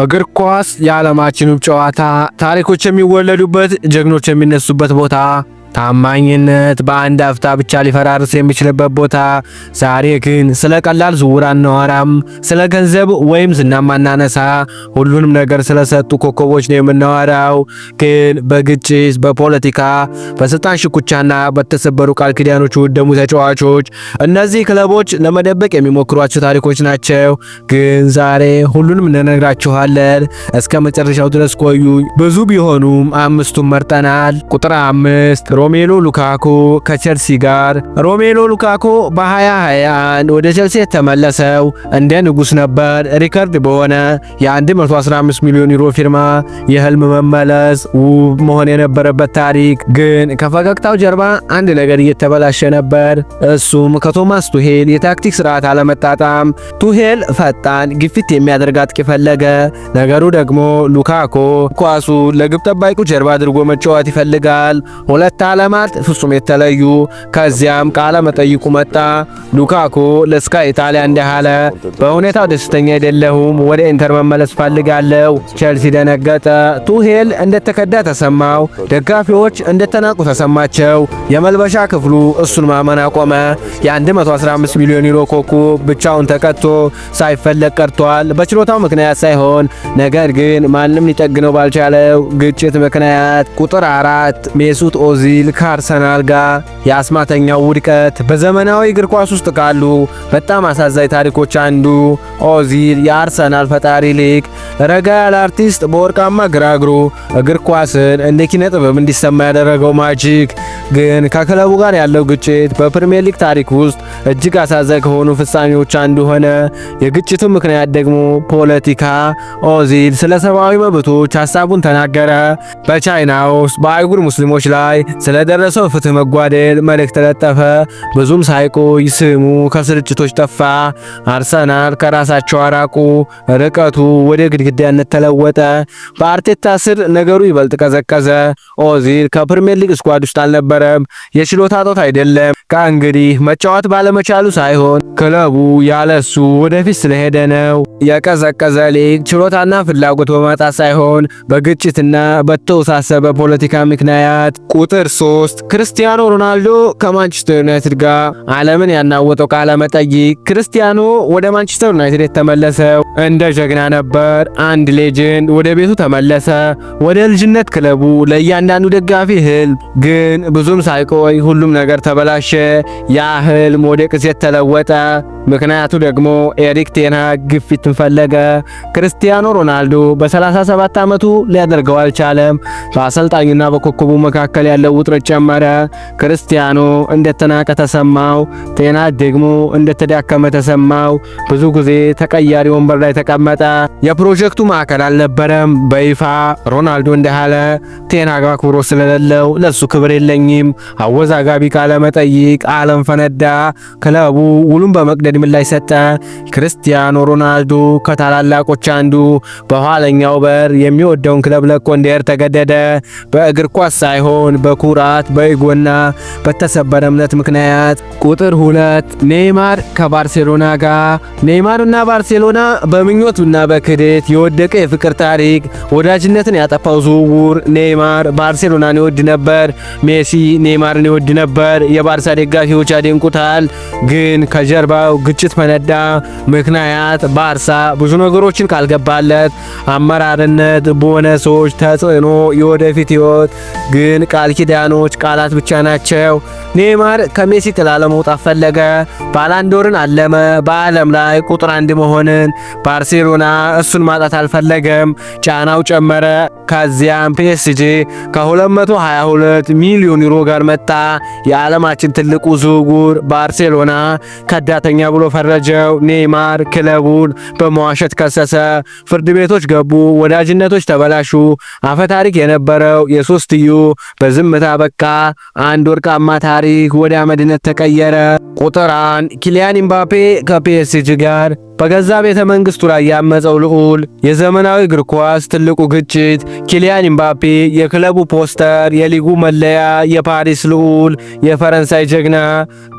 እግር ኳስ የዓለማችን ውብ ጨዋታ፣ ታሪኮች የሚወለዱበት፣ ጀግኖች የሚነሱበት ቦታ፣ ታማኝነት በአንድ አፍታ ብቻ ሊፈራርስ የሚችልበት ቦታ። ዛሬ ግን ስለ ቀላል ዝውውር አናወራም፣ ስለ ገንዘብ ወይም ዝናም አናነሳ። ሁሉንም ነገር ስለሰጡ ኮከቦች ነው የምናወራው። ግን በግጭት፣ በፖለቲካ፣ በስልጣን ሽኩቻና በተሰበሩ ቃል ኪዳኖች የወደሙ ተጫዋቾች፣ እነዚህ ክለቦች ለመደበቅ የሚሞክሯቸው ታሪኮች ናቸው። ግን ዛሬ ሁሉንም እንነግራችኋለን። እስከ መጨረሻው ድረስ ቆዩ። ብዙ ቢሆኑም አምስቱን መርጠናል። ቁጥር 5 ሮሜሎ ሉካኩ ከቸልሲ ጋር። ሮሜሎ ሉካኩ በ2021 ወደ ቸልሲ የተመለሰው እንደ ንጉስ ነበር። ሪከርድ በሆነ የ115 ሚሊዮን ዩሮ ፊርማ የህልም መመለስ፣ ውብ መሆን የነበረበት ታሪክ። ግን ከፈገግታው ጀርባ አንድ ነገር እየተበላሸ ነበር። እሱም ከቶማስ ቱሄል የታክቲክ ስርዓት አለመጣጣም። ቱሄል ፈጣን ግፊት የሚያደርግ አጥቂ ፈለገ። ነገሩ ደግሞ ሉካኩ ኳሱ ለግብ ጠባቂው ጀርባ አድርጎ መጫወት ይፈልጋል። ሁለት ዓለማት ፍጹም የተለዩ። ከዚያም ቃለ መጠይቁ መጣ። ሉካኩ ለስካይ ኢጣሊያ እንዲህ አለ፣ በሁኔታው ደስተኛ አይደለሁም፣ ወደ ኢንተር መመለስ ፈልጋለሁ። ቸልሲ ደነገጠ። ቱሄል እንደተከዳ ተሰማው። ደጋፊዎች እንደተናቁ ተሰማቸው። የመልበሻ ክፍሉ እሱን ማመን አቆመ። የ115 ሚሊዮን ዩሮ ኮከብ ብቻውን ተቀጥቶ ሳይፈለግ ቀርቷል። በችሎታው ምክንያት ሳይሆን፣ ነገር ግን ማንም ሊጠግነው ባልቻለው ግጭት ምክንያት። ቁጥር 4 ሜሱት ኦዚል ከአርሰናል ጋር። የአስማተኛው ውድቀት በዘመናዊ እግር ኳስ ውስጥ ካሉ በጣም አሳዛኝ ታሪኮች አንዱ። ኦዚል የአርሰናል ፈጣሪ ሊቅ፣ ረጋ ያለ አርቲስት በወርቃማ ግራ እግሩ እግር ኳስን እንደ ኪነ ጥበብ እንዲሰማ ያደረገው ማጂክ። ግን ከክለቡ ጋር ያለው ግጭት በፕሪሚየር ሊግ ታሪክ ውስጥ እጅግ አሳዛኝ ከሆኑ ፍጻሜዎች አንዱ ሆነ። የግጭቱ ምክንያት ደግሞ ፖለቲካ። ኦዚል ስለ ሰብአዊ መብቶች ሐሳቡን ተናገረ። በቻይና ውስጥ በአይጉር ሙስሊሞች ላይ ስለደረሰው ፍትህ መጓደል መልእክት ለጠፈ። ብዙም ሳይቆይ ስሙ ከስርጭቶች ጠፋ። አርሰናል ከራሳቸው አራቁ። ርቀቱ ወደ ግድግዳነት ተለወጠ። በአርቴታ ስር ነገሩ ይበልጥ ቀዘቀዘ። ኦዚል ከፕሪሚየር ሊግ ስኳድ ውስጥ አልነበረም። የችሎታ ጦት አይደለም። ከእንግዲህ መጫወት ባለመቻሉ ሳይሆን ክለቡ ያለሱ ወደፊት ስለሄደ ነው። የቀዘቀዘ ሊግ ችሎታና ፍላጎት በማጣት ሳይሆን በግጭትና በተወሳሰበ ፖለቲካ ምክንያት። ቁጥር 3 ክርስቲያኖ ሮናልዶ ከማንቸስተር ዩናይትድ ጋር። ዓለምን ያናወጠው ቃለ መጠይቅ። ክርስቲያኖ ወደ ማንቸስተር ዩናይትድ የተመለሰው እንደ ጀግና ነበር። አንድ ሌጀንድ ወደ ቤቱ ተመለሰ፣ ወደ ልጅነት ክለቡ፣ ለእያንዳንዱ ደጋፊ ህልም። ግን ብዙም ሳይቆይ ሁሉም ነገር ተበላሸ። ያ ህልም ወደ ቅዠት ተለወጠ። ምክንያቱ ደግሞ ኤሪክ ቴን ሃግ ግፊትን ፈለገ። ክርስቲያኖ ሮናልዶ በ37 ዓመቱ ሊያደርገው አልቻለም። በአሰልጣኙና በኮከቡ መካከል ያለው ውጥረት ጨመረ። ክርስቲያኖ እንደተናቀ ተሰማው። ቴን ሃግ ደግሞ እንደተዳከመ ተሰማው። ብዙ ጊዜ ተቀያሪ ወንበር ላይ ተቀመጠ። የፕሮጀክቱ ማዕከል አልነበረም። በይፋ ሮናልዶ እንዳለ ቴን ሃግ አክብሮት ስለሌለው ለሱ ክብር የለኝም። አወዛጋቢ ቃለ መጠይቅ። ዓለም ፈነዳ። ክለቡ ውሉን በመቅደድ ምላሽ ሰጠ። ክርስቲያኖ ሮናልዶ ከታላላቆች አንዱ በኋለኛው በር የሚወደውን ክለብ ለቆ እንዲሄድ ተገደደ። በእግር ኳስ ሳይሆን በኩራት በኢጎና በተሰበረ እምነት ምክንያት። ቁጥር 2 ኔይማር ከባርሴሎና ጋር። ኔይማርና ባርሴሎና በምኞቱና በክደት የወደቀ የፍቅር ታሪክ። ወዳጅነትን ያጠፋው ዝውውር። ኔይማር ባርሴሎናን ይወድ ነበር። ሜሲ ኔይማርን ይወድ ነበር። የባርሳ ደጋፊዎች ያደንቁታል። ግን ከጀርባው ግጭት ፈነዳ። ምክንያት ባርሳ ብዙ ነገሮችን ካልገባለት፣ አመራርነት፣ ቦነሶች፣ ተጽዕኖ፣ የወደፊት ህይወት። ግን ቃል ኪዳኖች ቃላት ብቻ ናቸው። ኔይማር ከሜሲ ጥላ ለመውጣት ፈለገ። ባላንዶርን አለመ። በዓለም ላይ ቁጥር 1 መሆንን። ባርሴሎና እሱን ማጣት አልፈለገም። ጫናው ጨመረ። ከዚያም ፒኤስጂ ከ222 ሚሊዮን ዩሮ ጋር መጣ። የዓለማችን ትልቁ ዝውውር። ባርሴሎና ከዳተኛ ብሎ ፈረጀው። ኔይማር ክለቡን በመዋሸት ከሰሰ። ፍርድ ቤቶች ገቡ። ወዳጅነቶች ተበላሹ። አፈታሪክ የነበረው የሶስትዩ በዝምታ በቃ። አንድ ወርቃማ ታሪክ ወደ አመድነት ተቀየረ። ቁጥር 1 ኪሊያን ኢምባፔ ከፒኤስጂ ጋር። በገዛ ቤተ መንግስቱ ላይ ያመፀው ልዑል፣ የዘመናዊ እግር ኳስ ትልቁ ግጭት፣ ኪሊያን ኤምባፔ የክለቡ ፖስተር፣ የሊጉ መለያ፣ የፓሪስ ልዑል፣ የፈረንሳይ ጀግና።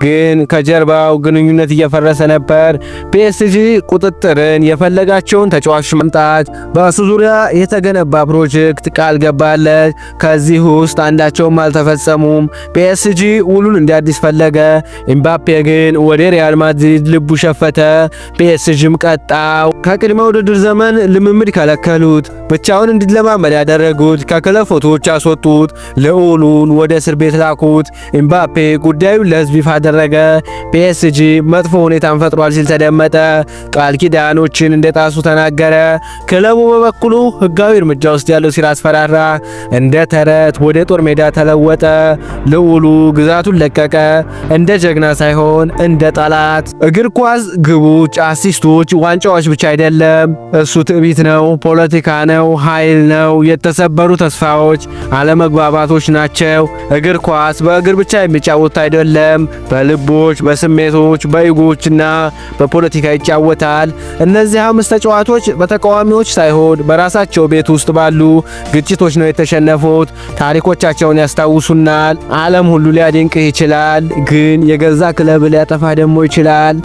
ግን ከጀርባው ግንኙነት እየፈረሰ ነበር። ፒኤስጂ ቁጥጥርን፣ የፈለጋቸውን ተጫዋቾች ማምጣት፣ በእሱ ዙሪያ የተገነባ ፕሮጀክት ቃል ገባለት። ከዚህ ውስጥ አንዳቸውም አልተፈጸሙም። ፒኤስጂ ውሉን እንዲያድስ ፈለገ። ኤምባፔ ግን ወደ ሪያል ማድሪድ ልቡ ሸፈተ። ፒኤስጂም ቀጣው። ከቅድመ ውድድር ዘመን ልምምድ ከለከሉት። ብቻውን እንዲለማመድ ያደረጉት። ከክለብ ፎቶዎች አስወጡት። ልዑሉን ወደ እስር ቤት ላኩት። ኤምባፔ ጉዳዩን ለሕዝብ ይፋ አደረገ። ፒኤስጂ መጥፎ ሁኔታን ፈጥሯል ሲል ተደመጠ። ቃል ኪዳኖችን እንደጣሱ ተናገረ። ክለቡ በበኩሉ ሕጋዊ እርምጃ ውስጥ ያለው ሲል አስፈራራ። እንደ ተረት ወደ ጦር ሜዳ ተለወጠ። ልዑሉ ግዛቱን ለቀቀ። እንደ ጀግና ሳይሆን እንደ ጠላት። እግር ኳስ ግቦች፣ አሲስቶች፣ ዋንጫዎች ብቻ አይደለም። እሱ ትዕቢት ነው፣ ፖለቲካ ነው፣ ኃይል ነው፣ የተሰበሩ ተስፋዎች፣ አለመግባባቶች ናቸው። እግር ኳስ በእግር ብቻ የሚጫወት አይደለም። በልቦች፣ በስሜቶች፣ በኢጎዎችና በፖለቲካ ይጫወታል። እነዚህ 5 ተጫዋቾች በተቃዋሚዎች ሳይሆን በራሳቸው ቤት ውስጥ ባሉ ግጭቶች ነው የተሸነፉት። ታሪኮቻቸውን ያስታውሱናል። ዓለም ሁሉ ሊያደንቅህ ይችላል፣ ግን የገዛ ክለብ ሊያጠፋ ደግሞ ይችላል።